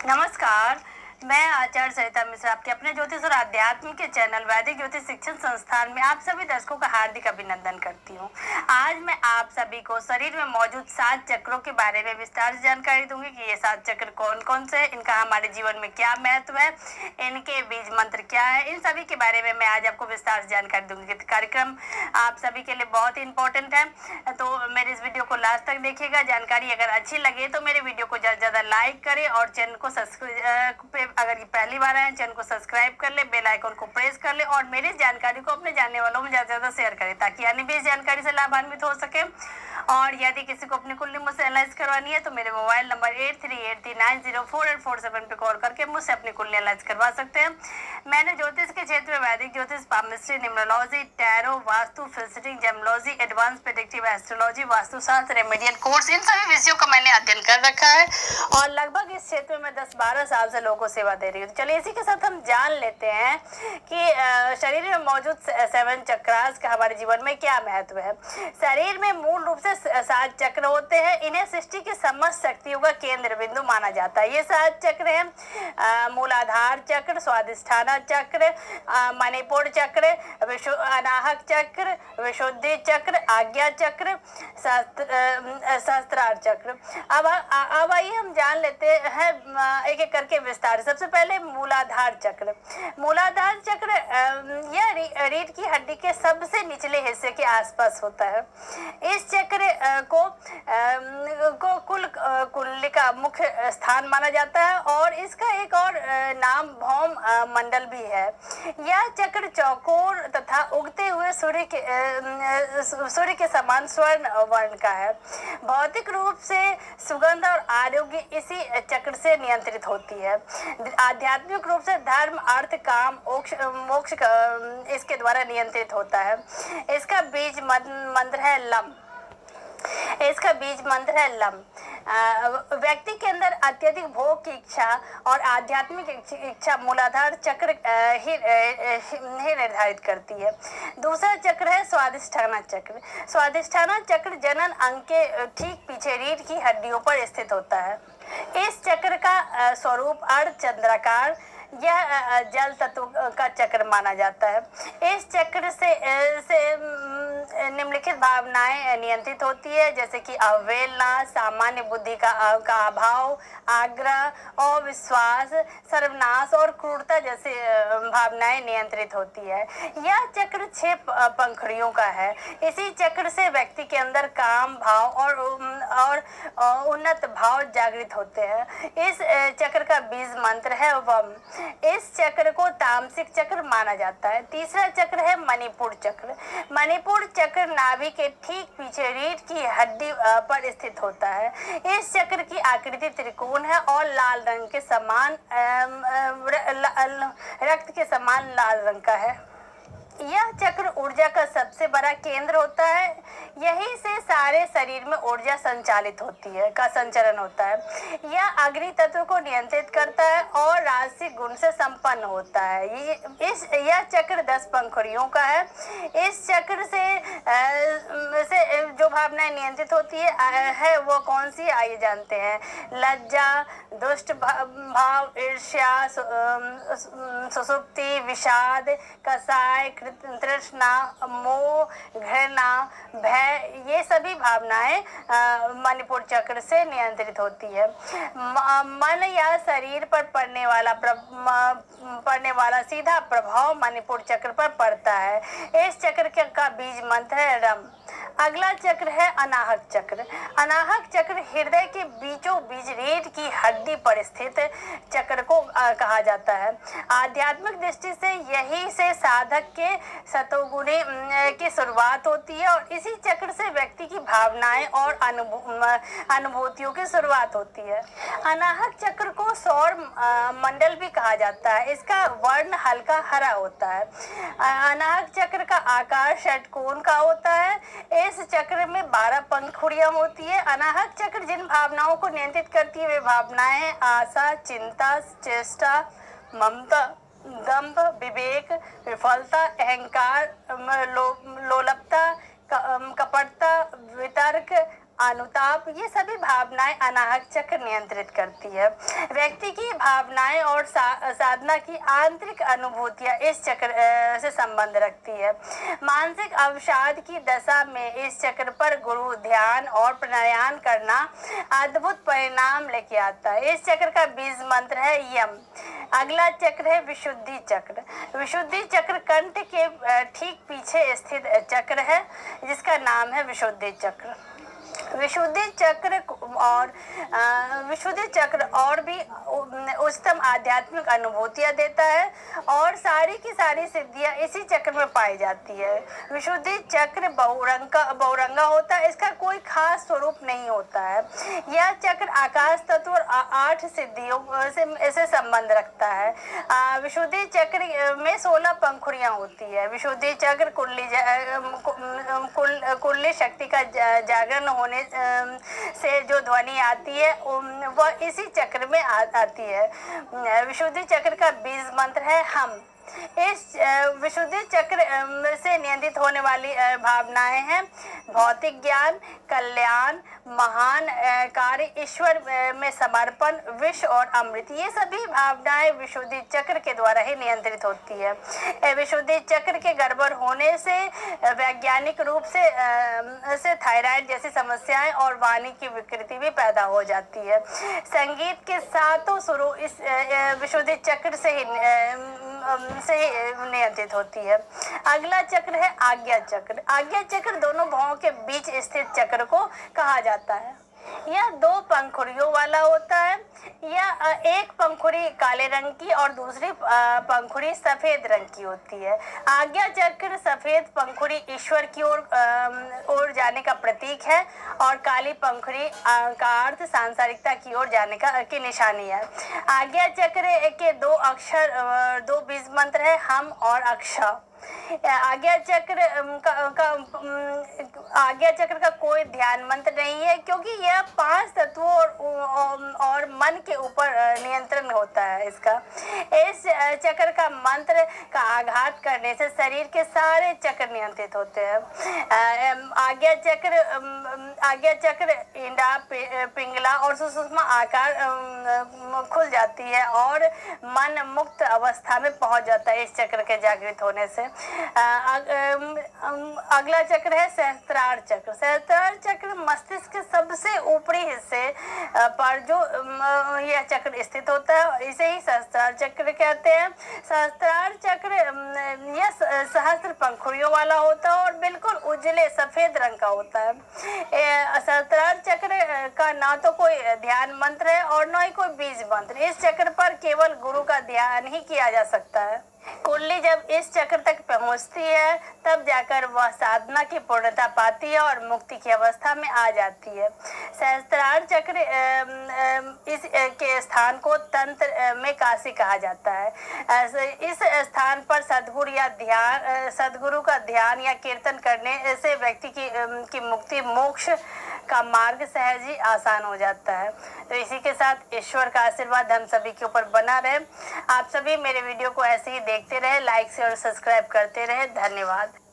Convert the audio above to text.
नमस्कार, मैं आचार्य सरिता मिश्रा आपके अपने ज्योतिष और आध्यात्म के चैनल वैदिक ज्योतिष शिक्षण संस्थान में आप सभी दर्शकों का हार्दिक अभिनंदन करती हूँ। आज मैं आप सभी को शरीर में मौजूद 7 चक्रों के बारे में विस्तार से जानकारी दूंगी कि ये 7 चक्र कौन कौन से हैं, इनका हमारे जीवन में क्या महत्व है, इनके बीज मंत्र क्या है, इन सभी के बारे में मैं आज आपको विस्तार से जानकारी दूंगी। कार्यक्रम आप सभी के लिए बहुत ही इंपॉर्टेंट है, तो मेरे इस वीडियो को लास्ट तक देखिएगा। जानकारी अगर अच्छी लगे तो मेरे वीडियो को ज़्यादा से ज़्यादा लाइक करें और चैनल को सब्सक्राइब, अगर ये पहली बार आए चैनल को सब्सक्राइब कर ले, बेल आइकन को प्रेस कर ले और मेरी जानकारी को अपने जानने वालों में ज़्यादा से ज़्यादा शेयर करें ताकि अन्य भी इस जानकारी से लाभान्वित हो सके। और यदि किसी को अपनी कुंडली मुझसे एनालाइज करवानी है तो मेरे मोबाइल नंबर 8383904847 पे कॉल करके मुझसे अपनी कुंडली एनालाइज करवा सकते हैं। मैंने ज्योतिष के क्षेत्र में वैदिक ज्योतिष, पामिस्ट्री, न्यूमरोलॉजी, टैरो, वास्तु, फिजिटिंग, gemology, advance predictive astrology, vastushastra, remedial course, इन सभी विषयों का मैंने अध्ययन कर रखा है और लगभग इस क्षेत्र में 10-12 साल से लोगों को सेवा दे रही हूँ। तो चलिए इसी के साथ हम जान लेते हैं कि शरीर में मौजूद 7 चक्रास का हमारे जीवन में क्या महत्व है। शरीर में मूल रूप से 7 चक्र होते हैं। इन्हें सृष्टि की समस्त शक्तियों का केंद्र बिंदु माना जाता है। ये 7 चक्र हैं मूलाधार चक्र, स्वादिष्ठाना चक्र, मणिपुर चक्र, अनाहक चक्र, विशुद्धि चक्र, आज्ञा चक्र, सहस्त्रार चक्र। अब आइए हम जान लेते हैं एक एक करके विस्तार। सबसे पहले मूलाधार चक्र। मूलाधार चक्र यह रीढ़ की हड्डी के सबसे निचले हिस्से के आसपास होता है। इस चक्र को कुंडली का मुख्य स्थान माना जाता है और इसका एक और नाम भौम मंडल भी है। यह चक्र चौकोर तथा उगते हुए सूर्य के समान स्वर्ण वर्ण का है। भौतिक रूप से सुगंध और आरोग्य इसी चक्र से नियंत्रित होती है। आध्यात्मिक रूप से धर्म, अर्थ, काम, मोक्ष इसके द्वारा नियंत्रित होता है। इसका बीज मंत्र है लम। व्यक्ति के अंदर अत्यधिक भोग की इच्छा और आध्यात्मिक इच्छा मूलाधार चक्र ही निर्धारित करती है। दूसरा चक्र है स्वादिष्ठाना चक्र। स्वादिष्ठाना चक्र जनन अंग के ठीक पीछे रीढ़ की हड्डियों पर स्थित होता है। इस चक्र का स्वरूप अर्धचंद्राकार, यह जल तत्व का चक्र माना जाता है। इस चक्र से निम्नलिखित भावनाएं नियंत्रित होती है, जैसे कि अवहेलना, सामान्य बुद्धि का अभाव, आग्रह, अविश्वास, सर्वनाश और क्रूरता जैसे भावनाएं नियंत्रित होती है। यह चक्र 6 पंखुड़ियों का है। इसी चक्र से व्यक्ति के अंदर काम भाव और उन्नत भाव जागृत होते हैं। इस चक्र का बीज मंत्र है वम। इस चक्र को तामसिक चक्र माना जाता है। तीसरा चक्र है मणिपुर चक्र। मणिपुर चक्र नाभि के ठीक पीछे रीढ़ की हड्डी पर स्थित होता है। इस चक्र की आकृति त्रिकोण है और लाल रंग के समान रक्त के समान लाल रंग का है। यह चक्र ऊर्जा का सबसे बड़ा केंद्र होता है। यहीं से सारे शरीर में ऊर्जा संचालित होती है, का संचरण होता है। यह अग्नि तत्व को नियंत्रित करता है और राजसिक गुण से संपन्न होता है। यह चक्र 10 पंखुड़ियों का है। इस चक्र से जो भावनाएं नियंत्रित होती है वो कौन सी, आइए जानते हैं। लज्जा, दुष्ट भाव, ईर्ष्या, सुसुप्ति, विषाद, कसाय, तृष्णा, मोह, घृणा, भय, ये सभी भावनाएं मणिपुर चक्र से नियंत्रित होती है। मन या शरीर पर पड़ने वाला सीधा प्रभाव मणिपुर चक्र पर पड़ता है। इस चक्र का बीज मंत्र है रम। अगला चक्र है अनाहक चक्र। अनाहक चक्र हृदय के बीचों बीच रीढ़ की हड्डी पर स्थित चक्र को कहा जाता है। आध्यात्मिक दृष्टि से यही से साधक के सतोगुणी की शुरुआत होती है और इसी चक्र से व्यक्ति की भावनाएं और अनुभूतियों की शुरुआत होती है। अनाहक चक्र को सौर मंडल भी कहा जाता है। इसका वर्ण हल्का हरा होता है। अनाहक चक्र का आकार षटकोण का होता है। इस चक्र में 12 पंखुड़ियां होती है। अनाहक चक्र जिन भावनाओं को नियंत्रित करती है वे भावनाएं आशा, चिंता, चेष्टा, ममता, दंभ, विवेक, विफलता, अहंकार, लोलपता, कपटता, वितर्क, अनुताप, ये सभी भावनाएं अनाहक चक्र नियंत्रित करती है। व्यक्ति की भावनाएं और साधना की आंतरिक अनुभूतियां इस चक्र से संबंध रखती है। मानसिक अवसाद की दशा में इस चक्र पर गुरु ध्यान और प्राणायाम करना अद्भुत परिणाम लेके आता है। इस चक्र का बीज मंत्र है यम। अगला चक्र है विशुद्धि चक्र। विशुद्धि चक्र कंठ के ठीक पीछे स्थित चक्र है, जिसका नाम है विशुद्धि चक्र। विशुद्धि चक्र और भी उच्चतम आध्यात्मिक अनुभूतियां देता है और सारी की सारी सिद्धियां इसी चक्र में पाई जाती है। विशुद्धि चक्र बहुरंगा होता है, इसका कोई खास स्वरूप नहीं होता है। यह चक्र आकाश तत्व और 8 सिद्धियों से संबंध रखता है। विशुद्धि चक्र में 16 पंखुड़ियां होती है। विशुद्धि चक्र कुंडली शक्ति का जागरण होने से जो ध्वनि आती है वह इसी चक्र में आती है। विशुद्धि चक्र का बीज मंत्र है हम। इस विशुद्धि चक्र से नियंत्रित होने वाली भावनाएं हैं भौतिक ज्ञान, कल्याण, महान कार्य, ईश्वर में समर्पण, विष और अमृत। ये सभी भावनाएं विशुद्धि चक्र के द्वारा ही नियंत्रित होती है। विशुद्धि चक्र के गड़बड़ होने से वैज्ञानिक रूप से थायराइड जैसी समस्याएं और वाणी की विकृति भी पैदा हो जाती है। संगीत के सातों सुरों इस विशुद्धि चक्र से नियंत्रित होती है। अगला चक्र है आज्ञा चक्र। आज्ञा चक्र दोनों भौहों के बीच स्थित चक्र को कहा जाता है। यह 2 पंखुड़ियों वाला होता है। यह एक पंखुड़ी काले रंग की और दूसरी पंखुड़ी सफेद रंग की होती है। आज्ञा चक्र सफेद पंखुड़ी ईश्वर की ओर जाने का प्रतीक है और काली पंखुड़ी का अर्थ सांसारिकता की ओर जाने की निशानी है। आज्ञा चक्र के 2 बीज मंत्र है हम और अक्षा। आज्ञा चक्र का कोई ध्यान मंत्र नहीं है, क्योंकि यह 5 तत्वों और मन के ऊपर नियंत्रण होता है इसका। इस चक्र का मंत्र का आघात करने से शरीर के सारे चक्र नियंत्रित होते हैं। आज्ञा चक्र इंडा, पिंगला और सुषुम्ना आकार खुल जाती है और मन मुक्त अवस्था में पहुंच जाता है इस चक्र के जागृत होने से। अगला चक्र है सहस्त्रार चक्र। सहस्त्रार चक्र मस्तिष्क के सबसे ऊपरी हिस्से पर जो यह चक्र स्थित होता है, इसे ही सहस्त्रार चक्र कहते हैं। सहस्त्रार चक्र यह सहस्त्र पंखुड़ियों वाला होता है और बिल्कुल उजले सफेद रंग का होता है। सहस्त्रार चक्र का ना तो कोई ध्यान मंत्र है और न ही कोई बीज मंत्र। इस चक्र पर केवल गुरु का ध्यान ही किया जा सकता है। कुंडली जब इस चक्र तक पहुंचती है तब जाकर वह साधना की पूर्णता पाती है और मुक्ति की अवस्था में आ जाती है। सहस्त्रार चक्र इस के स्थान को तंत्र में काशी कहा जाता है। इस स्थान पर सदगुरु का ध्यान या कीर्तन करने से व्यक्ति की मुक्ति मोक्ष का मार्ग सहज ही आसान हो जाता है। तो इसी के साथ ईश्वर का आशीर्वाद हम सभी के ऊपर बना रहे। आप सभी मेरे वीडियो को ऐसे ही देखते रहे, लाइक शेयर और सब्सक्राइब करते रहे। धन्यवाद।